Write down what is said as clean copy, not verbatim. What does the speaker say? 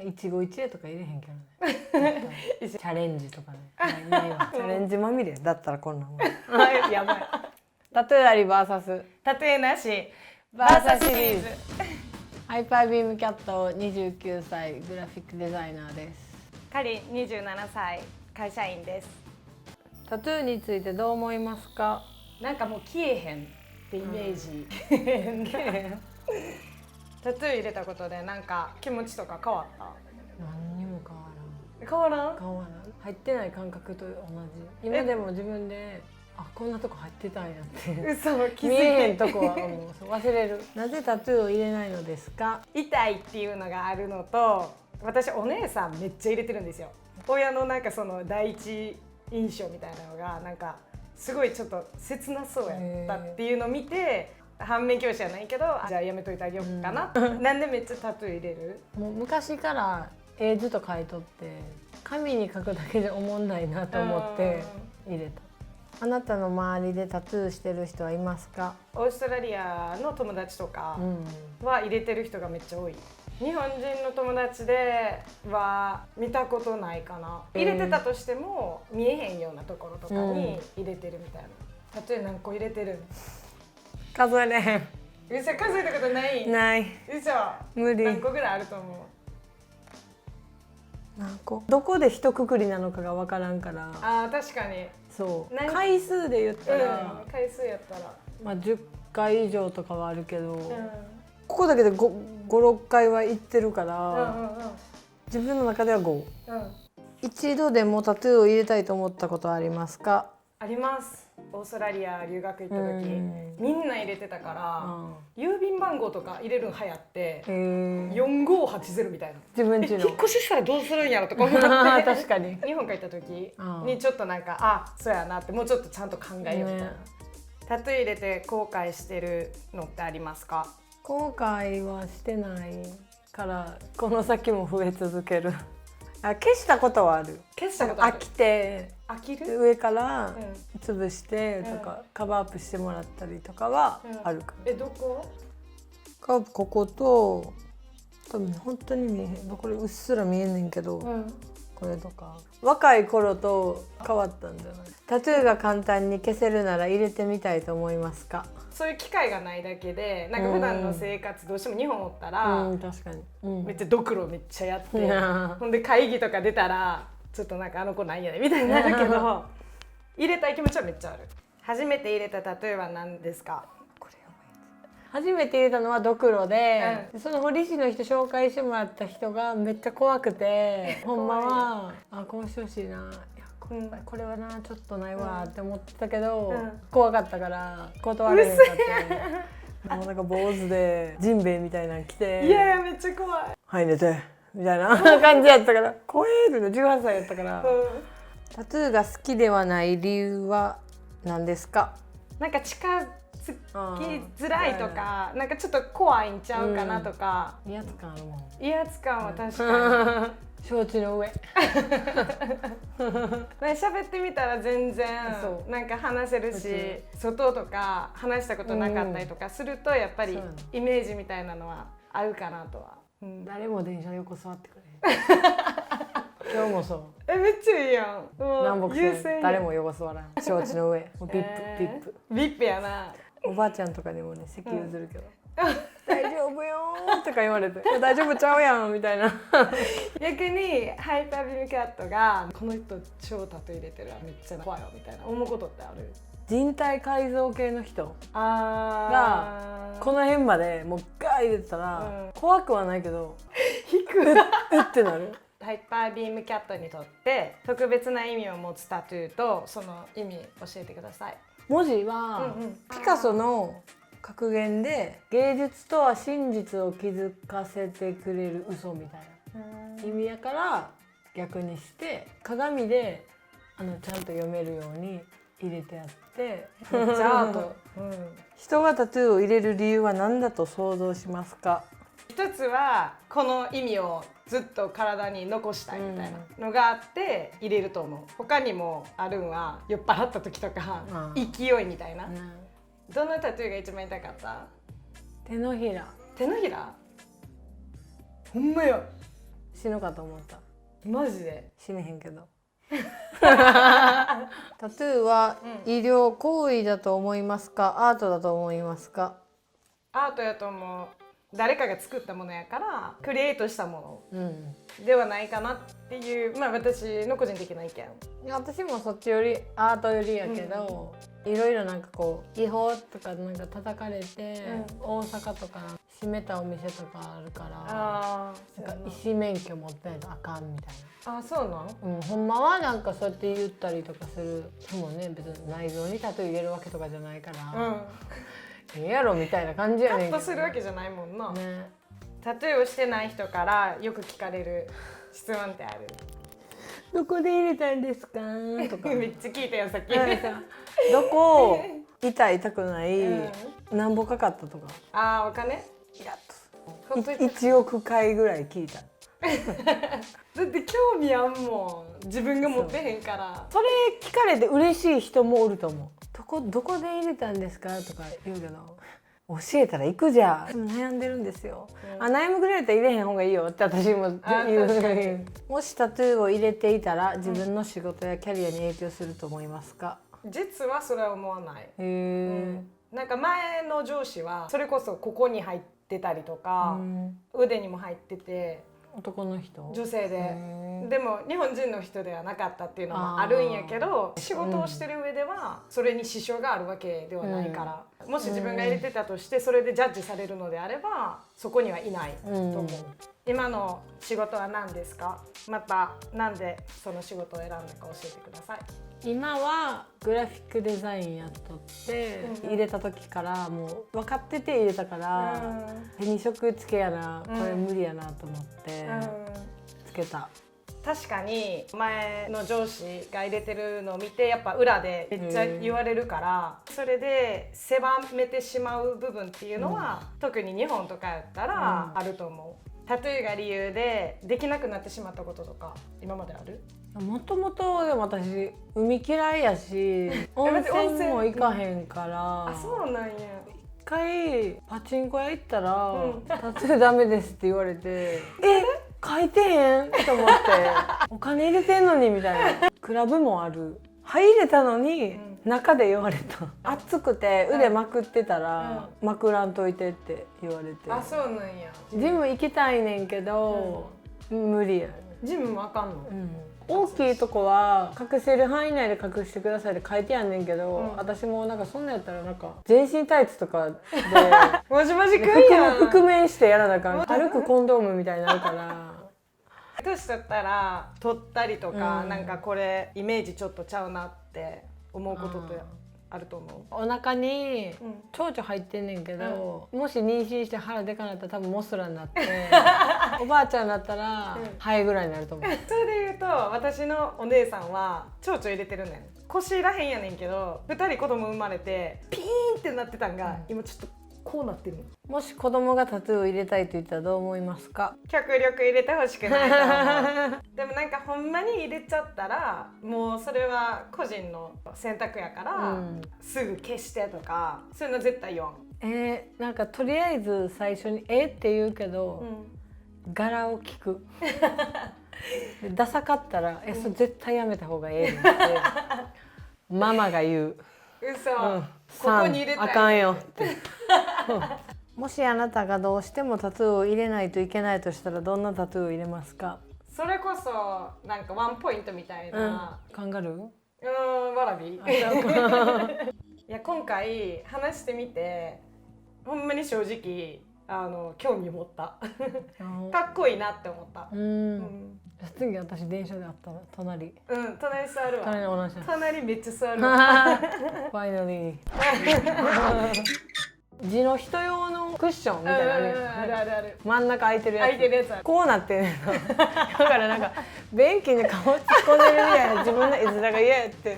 一期一会とか入れへんけどねチャレンジとかねないわチャレンジまみれだったらこんなんもやばい。タトゥーあり VS タトゥーなしバーサ VS シリーズハイパービームキャット29歳グラフィックデザイナーです。カリ27歳会社員です。タトゥーについてどう思いますか？なんかもう消えへんってイメージ、タトゥー入れたことでなんか気持ちとか変わった？何にも変わ変わらん？らん変わらん入ってない感覚と同じ。今でも自分でこんなとこ入ってたんやって嘘気づいて見えへんとこはもう忘れる。なぜタトゥーを入れないのですか？痛いっていうのがあるのと、私お姉さんめっちゃ入れてるんですよ。親のなんかその第一印象みたいなのがなんかすごいちょっと切なそうやったっていうのを見て、反面教師じゃないけどじゃあやめといてあげようかな、なんでめっちゃタトゥー入れる？もう昔からずっと書いとって紙に書くだけじゃおもんないなと思って入れた。あなたの周りでタトゥーしてる人はいますか？オーストラリアの友達とかは入れてる人がめっちゃ多い。日本人の友達では見たことないかな。入れてたとしても見えへんようなところとかに入れてるみたいな。タトゥー何個入れてる？数えれへん。嘘、数えたことない？ない。嘘。無理。何個ぐらいあると思う？何個？どこで一括りなのかが分からんから。確かに。そう回数で言ったら、回数やったらまあ10回以上とかはあるけど、ここだけで5、6回は行ってるから、自分の中では5、一度でもタトゥーを入れたいと思ったことはありますか？あります。オーストラリア留学行った時、みんな入れてたから、郵便番号とか入れるの流行って4580みたいな。自分ちの引っ越ししたらどうするんやろとか思って確かに日本帰った時にちょっとなんかそうやなってもうちょっとちゃんと考えようみたいな、タトゥー入れて後悔してるのってありますか？後悔はしてないからこの先も増え続ける。消したことはある。消したことある？飽きて飽きる？上から潰してとか、カバーアップしてもらったりとかはあるかな。どこ？ここと多分本当に見えへん。これうっすら見えんねんけど、これとか若い頃と変わったんじゃない？タトゥーが簡単に消せるなら入れてみたいと思いますか？そういう機会がないだけで、なんか普段の生活どうしても日本おったら、確かに、めっちゃドクロめっちゃやって、ほんで会議とか出たらちょっとなんかあの子なんやねみたいになるけど入れたい気持ちはめっちゃある。初めて入れたタトゥーは何ですか？初めて入れたのはドクロで、その彫師の人紹介してもらった人がめっちゃ怖くて、ほんまはこうしてほしいな、いやこれはなちょっとないわって思ってたけど、怖かったから断れへんかってもうなんか坊主でジンベエみたいなの着て、いやめっちゃ怖い、入れてみたいな感じやったから怖えるの18歳やったから、タトゥーが好きではない理由は何ですか？なんか近づきづらいとか、なんかちょっと怖いんちゃうかなとか、威圧感あるもん。威圧感は確かに承知の上喋ってみたら全然なんか話せるし、外とか話したことなかったりとかするとやっぱりイメージみたいなのはあるかなとは。誰も電車の横座ってくれ今日もそう。めっちゃいいやん。南北線誰も横座らん。承知の上。ビップやな。おばあちゃんとかにもね席譲るけど、大丈夫よとか言われて大丈夫ちゃうやんみたいな。逆にハイパービームキャットがこの人超タトゥー入れてるわめっちゃ怖いよみたいな思うことってある？人体改造系の人がこの辺までもうガー入れてたら、怖くはないけど引くってなる。ハイパービームキャットにとって特別な意味を持つタトゥーとその意味教えてください。文字はピカソの格言で芸術とは真実を気づかせてくれる嘘みたいな意味やから逆にして鏡でちゃんと読めるように入れてあってめっちゃアート、人がタトゥーを入れる理由は何だと想像しますか？一つはこの意味をずっと体に残したいみたいなのがあって入れると思う。他にもあるんは酔っ払った時とか、勢いみたいな、どのタトゥーが一番痛かった？手のひら。手のひら？ほんまや。死ぬかと思った。マジで死ねへんけどタトゥーは医療行為だと思いますか、アートだと思いますか？アートやと思う。誰かが作ったものやからクリエイトしたもうん、のではないかなっていう、まあ私の個人的な意見。いや私もそっちよりアートよりやけど、いろいろなんかこう違法とかなんか叩かれて、大阪とか閉めたお店とかあるから、なんか医師免許持ってないとあかんみたいな。あ、そうなの？ほんまはなんかそうやって言ったりとかする。でもね、別に内臓にタトゥー入れるわけとかじゃないから、ええやろみたいな感じやねんけど、カットするわけじゃないもんな、ね。タトゥーをしてない人からよく聞かれる質問ってある？どこで入れたんですかとかめっちゃ聞いたよさっきどこ痛い痛くない、なんぼかかったとか。ああ、お金？イラッと1億回ぐらい聞いた。だって興味あんもん、自分が持ってへんから。それ聞かれて嬉しい人もおると思う。どこで入れたんですかとか言うけど、教えたら行くじゃん。でも悩んでるんですよ、悩むぐらいだったら入れへん方がいいよって私も言う。もしタトゥーを入れていたら自分の仕事やキャリアに影響すると思いますか？実はそれは思わない。へー、なんか前の上司はそれこそここに入ってたりとか、腕にも入ってて、男の人？女性で。でも日本人の人ではなかったっていうのもあるんやけど、仕事をしてる上ではそれに支障があるわけではないから、もし自分が入れてたとしてそれでジャッジされるのであればそこにはいないと思う。今の仕事は何ですか？またなんでその仕事を選んだか教えてください。今はグラフィックデザインやっとって、入れた時からもう分かってて入れたから、手に職つけやな、これ無理やなと思ってつけた。確かに前の上司が入れてるのを見てやっぱ裏でめっちゃ言われるから、それで狭めてしまう部分っていうのは、特に日本とかやったらあると思う。タトゥーが理由でできなくなってしまったこととか今まである？もともとでも私海嫌いやし温泉も行かへんから。あ、そうなんや。一回パチンコ屋行ったら、タトゥーダメですって言われて書いてへんと思ってお金入れてんのにみたいな。クラブもある、入れたのに、中で言われた。暑くて腕まくってたら、まくらんといてって言われて。あ、そうなんや。ジム行きたいねんけど、無理や。ジムもあかんの？大きいとこは隠せる範囲内で隠してくださいって書いてやんねんけど、私もなんかそんなんやったらなんか全身タイツとかでマジマジくんやん。覆面してやらなあかん。歩くコンドームみたいになるから。年取ったら取ったりとか、なんかこれイメージちょっとちゃうなって思うことってあると思う。お腹に蝶々入ってんねんけど、もし妊娠して腹でかなったら多分モスラになっておばあちゃんだったら肺ぐらいになると思う。それで言うと私のお姉さんは蝶々入れてるねん。腰らへんやねんけど2人子供生まれてピーンってなってたんが、今ちょっとこうなってるの。もし子供がタトゥーを入れたいと言ったらどう思いますか？極力入れてほしくないと思うでもなんかほんまに入れちゃったらもうそれは個人の選択やから、すぐ消してとかそういうの絶対言わん。なんかとりあえず最初に「って言うけど、柄を聞くダサかったら「それ絶対やめた方がええねん」ってママが言う。嘘、ここに入れたいあかんよってもしあなたがどうしてもタトゥーを入れないといけないとしたらどんなタトゥーを入れますか？それこそなんかワンポイントみたいな、カンガルー？わらびいや今回話してみてほんまに正直興味持ったかっこいいなって思った。次私電車で会ったら隣隣座るわ。隣めっちゃ座るわファイナリー地の人用のクッションみたいなね、あるあるある、真ん中空いてるやつ、空いてるやつある。こうなってんねんだからなんか便器に顔突っ込んでるみたいな自分の絵面が嫌やって